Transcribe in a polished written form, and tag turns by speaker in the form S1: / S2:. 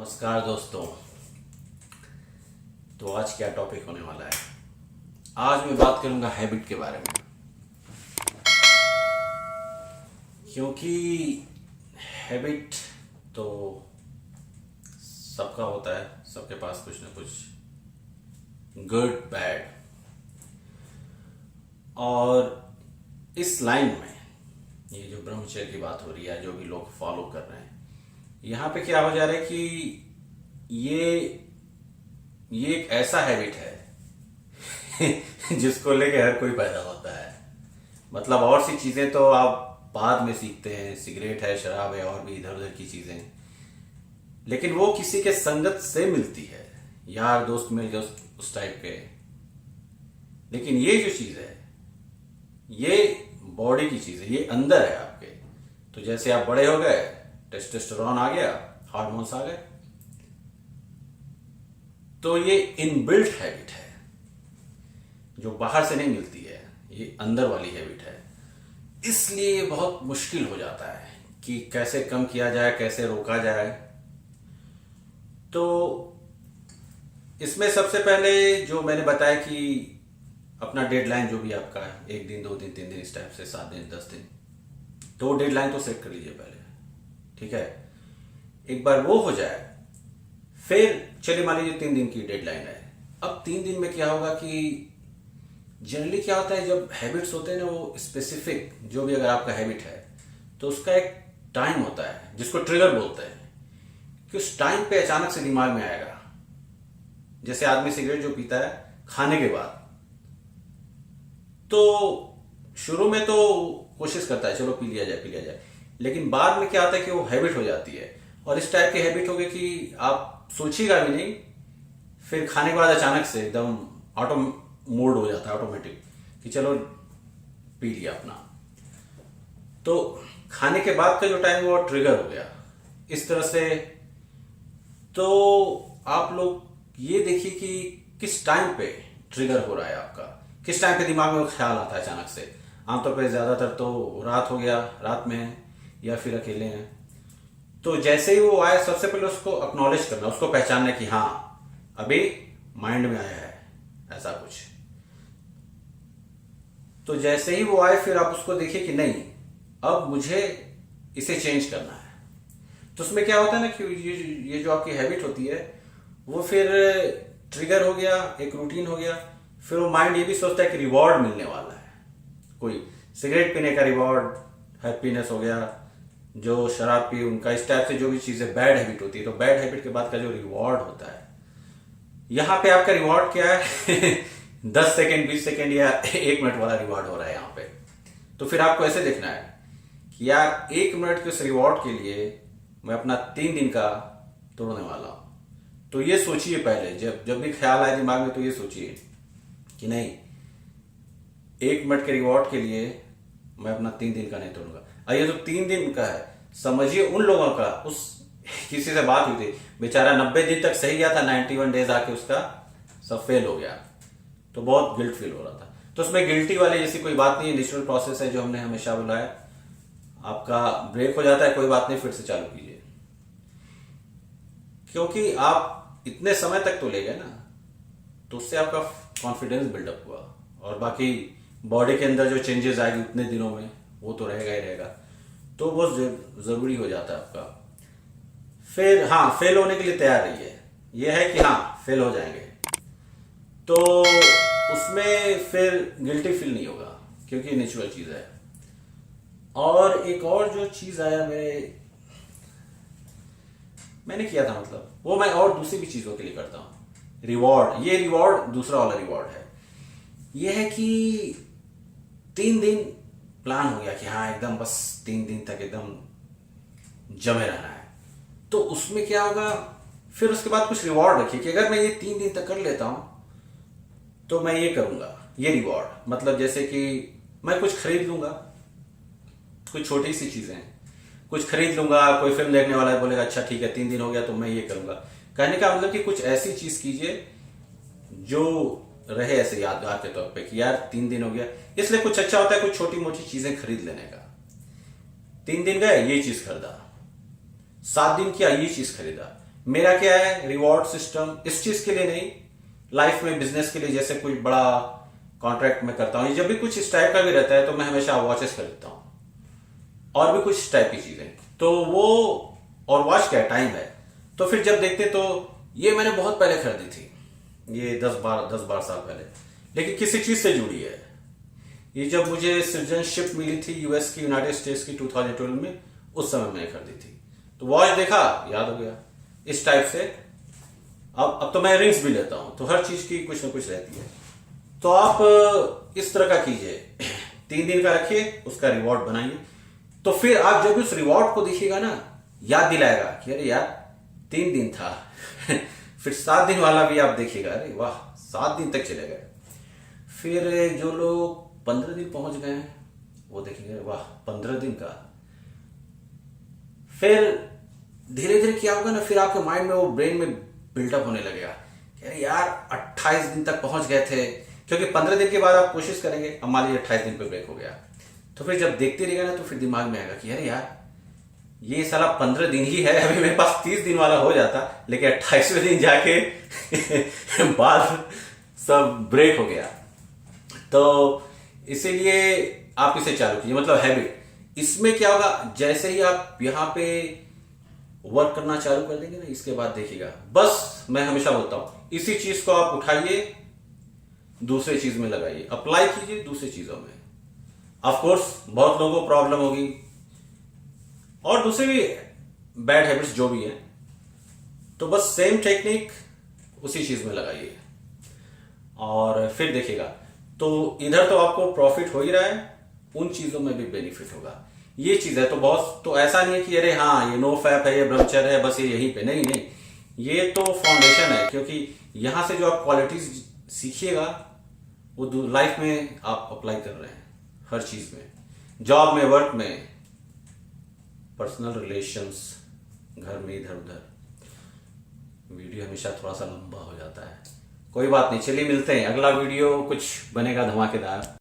S1: नमस्कार दोस्तों। तो आज क्या टॉपिक होने वाला है। आज मैं बात करूंगा हैबिट के बारे में, क्योंकि हैबिट तो सबका होता है, सबके पास कुछ ना कुछ गुड बैड। और इस लाइन में ये जो ब्रह्मचर्य की बात हो रही है, जो भी लोग फॉलो कर रहे हैं, यहाँ पे क्या हो जा रहा है कि ये एक ऐसा हैबिट है जिसको लेके हर कोई पैदा होता है। मतलब और सी चीजें तो आप बाद में सीखते हैं, सिगरेट है, शराब है, और भी इधर उधर की चीजें, लेकिन वो किसी के संगत से मिलती है, यार दोस्त मिल गए उस टाइप के। लेकिन ये जो चीज है, ये बॉडी की चीज है, ये अंदर है आपके। तो जैसे आप बड़े हो गए, टेस्टोस्टेरोन आ गया, हार्मोन्स आ गए, तो ये इनबिल्ट हैबिट है जो बाहर से नहीं मिलती है, ये अंदर वाली हैबिट है। इसलिए बहुत मुश्किल हो जाता है कि कैसे कम किया जाए, कैसे रोका जाए। तो इसमें सबसे पहले जो मैंने बताया कि अपना डेडलाइन जो भी आपका है, 1 दिन 2 दिन 3 दिन इस टाइप से, 7 दिन 10 दिन, तो डेडलाइन तो सेट कर लीजिए पहले, ठीक है। एक बार वो हो जाए, फिर चलिए मान लीजिए 3 दिन की डेडलाइन है। अब 3 दिन में क्या होगा कि जनरली क्या होता है, जब हैबिट्स होते हैं ना, वो स्पेसिफिक, जो भी अगर आपका हैबिट है तो उसका एक टाइम होता है जिसको ट्रिगर बोलते हैं, कि उस टाइम पे अचानक से दिमाग में आएगा। जैसे आदमी सिगरेट जो पीता है खाने के बाद, तो शुरू में तो कोशिश करता है चलो पी लिया जाए, लेकिन बाद में क्या होता है कि वो हैबिट हो जाती है। और इस टाइप की हैबिट हो गई कि आप सोचिएगा भी नहीं, फिर खाने के बाद अचानक से एकदम ऑटो मोड हो जाता है, ऑटोमेटिक, कि चलो पी लिया अपना। तो खाने के बाद का जो टाइम वो ट्रिगर हो गया इस तरह से। तो आप लोग ये देखिए कि किस टाइम पे ट्रिगर हो रहा है आपका, किस टाइम पे दिमाग में वो ख्याल आता है अचानक से। आमतौर पे ज्यादातर तो रात हो गया, रात में है या फिर अकेले हैं, तो जैसे ही वो आए सबसे पहले उसको अक्नॉलेज करना, उसको पहचानना कि हाँ अभी माइंड में आया है ऐसा कुछ। तो जैसे ही वो आए फिर आप उसको देखिए कि नहीं अब मुझे इसे चेंज करना है। तो उसमें क्या होता है ना कि ये जो आपकी हैबिट होती है वो फिर ट्रिगर हो गया, एक रूटीन हो गया। फिर वो माइंड ये भी सोचता है कि रिवॉर्ड मिलने वाला है, कोई सिगरेट पीने का रिवॉर्ड, हैप्पीनेस हो गया, जो शराब पी उनका, इस टाइप से जो भी चीजें बैड हैबिट होती है। तो बैड हैबिट के बाद का जो रिवॉर्ड होता है, यहाँ पे आपका रिवॉर्ड क्या है 10 सेकेंड 20 सेकेंड या 1 मिनट वाला रिवॉर्ड हो रहा है यहाँ पे। तो फिर आपको ऐसे देखना है कि यार 1 मिनट के उस रिवॉर्ड के लिए मैं अपना 3 दिन का तोड़ने वाला हूं। तो ये सोचिए पहले, जब भी ख्याल आए दिमाग में, तो ये सोचिए कि नहीं 1 मिनट के रिवॉर्ड के लिए मैं अपना 3 दिन का नहीं तोड़ूंगा। और ये जो 3 दिन का है, समझिए उन लोगों का, उस किसी से बात हुई थी, बेचारा 90 दिन तक सही गया था, 91 डेज आके उसका सब फेल हो गया, तो बहुत गिल्ट फील हो रहा था। तो उसमें गिल्टी वाली जैसी कोई बात नहीं है, नेचुरल प्रोसेस है जो हमने हमेशा बोला है। आपका ब्रेक हो जाता है, कोई बात नहीं, फिर से चालू कीजिए, क्योंकि आप इतने समय तक तो ले गए ना, तो उससे आपका कॉन्फिडेंस बिल्डअप हुआ, और बाकी बॉडी के अंदर जो चेंजेस आएगी उतने दिनों में वो तो रहेगा ही रहेगा। तो वो जरूरी हो जाता है आपका। फिर हाँ, फेल होने के लिए तैयार रहिए, ये है कि हाँ फेल हो जाएंगे, तो उसमें फिर गिल्टी फील नहीं होगा, क्योंकि नेचुरल चीज है। और एक और जो चीज आया मैंने किया था, मतलब वो मैं और दूसरी भी चीजों के लिए करता हूं। रिवॉर्ड, ये रिवॉर्ड दूसरा वाला रिवॉर्ड है, ये है कि 3 दिन प्लान हो गया कि हाँ एकदम बस 3 दिन तक एकदम जमे रहना है। तो उसमें क्या होगा, फिर उसके बाद कुछ रिवॉर्ड रखिए कि अगर मैं ये 3 दिन तक कर लेता हूं तो मैं ये करूंगा, ये रिवॉर्ड। मतलब जैसे कि मैं कुछ खरीद लूंगा, कुछ छोटी सी चीजें, कुछ खरीद लूंगा। कोई फिल्म देखने वाला है, बोलेगा अच्छा ठीक है 3 दिन हो गया तो मैं ये करूंगा। कहने का मतलब कि कुछ ऐसी चीज कीजिए जो रहे ऐसे यादगार के तौर पे कि यार 3 दिन हो गया। इसलिए कुछ अच्छा होता है कुछ छोटी मोटी चीजें खरीद लेने का। 3 दिन गए, ये चीज खरीदा, 7 दिन किया, ये चीज खरीदा, मेरा क्या है, रिवॉर्ड सिस्टम इस चीज के लिए नहीं, लाइफ में बिजनेस के लिए, जैसे कोई बड़ा कॉन्ट्रैक्ट में करता हूं, जब भी कुछ इस टाइप का भी रहता है तो मैं हमेशा वॉचेस खरीदता हूं और भी कुछ इस टाइप की चीजें, तो वो, और वॉच क्या टाइम है। तो फिर जब देखते तो ये मैंने बहुत पहले खरीदी थी, ये 10-12 साल पहले, लेकिन किसी चीज से जुड़ी है। ये जब मुझे सिटीजनशिप मिली थी यूएस की, यूनाइटेड स्टेट्स की 2012 में, उस समय मैंने खरीदी थी। तो वॉच देखा, याद हो गया, इस टाइप से। अब तो मैं रिंग्स भी लेता हूं, तो हर चीज की कुछ ना कुछ रहती है। तो आप इस तरह का कीजिए, 3 दिन का रखिए, उसका रिवॉर्ड बनाइए। तो फिर आप जब उस रिवॉर्ड को देखिएगा ना, याद दिलाएगा कि अरे यार 3 दिन था। फिर 7 दिन वाला भी आप देखिएगा, अरे वाह 7 दिन तक चले गए। फिर जो लोग 15 दिन पहुंच गए हैं, वो देखेंगे वाह 15 दिन का। फिर धीरे धीरे क्या होगा ना, फिर आपके माइंड में, वो ब्रेन में बिल्डअप होने लगेगा कि अरे यार 28 दिन तक पहुंच गए थे, क्योंकि 15 दिन के बाद आप कोशिश करेंगे, अब मान लीजिए 28 दिन पे ब्रेक हो गया, तो फिर जब देखते रहिएगा ना, तो फिर दिमाग में आएगा कि अरे यार ये साला 15 दिन ही है, अभी मेरे पास 30 दिन वाला हो जाता, लेकिन 28वें दिन जाके बाद सब ब्रेक हो गया। तो इसीलिए आप इसे चालू कीजिए, मतलब हैबिट। इसमें क्या होगा, जैसे ही आप यहां पे वर्क करना चालू कर देंगे ना, इसके बाद देखिएगा, बस मैं हमेशा बोलता हूं, इसी चीज को आप उठाइए, दूसरे चीज में लगाइए, अप्लाई कीजिए दूसरी चीजों में। ऑफ कोर्स बहुत लोगों को प्रॉब्लम होगी, और दूसरे भी बैड हैबिट्स जो भी हैं, तो बस सेम टेक्निक उसी चीज में लगाइए और फिर देखिएगा। तो इधर तो आपको प्रॉफिट हो ही रहा है, उन चीजों में भी बेनिफिट होगा। ये चीज है, तो बहुत, तो ऐसा नहीं है कि अरे हाँ ये नो फैप है, ये ब्रह्मचर्य है, बस ये यहीं पे, नहीं नहीं, ये तो फाउंडेशन है, क्योंकि यहां से जो आप क्वालिटीज सीखिएगा वो लाइफ में आप अप्लाई कर रहे हैं, हर चीज में, जॉब में, वर्क में, पर्सनल रिलेशंस, घर में, इधर उधर। वीडियो हमेशा थोड़ा सा लंबा हो जाता है, कोई बात नहीं, चलिए मिलते हैं, अगला वीडियो कुछ बनेगा धमाकेदार।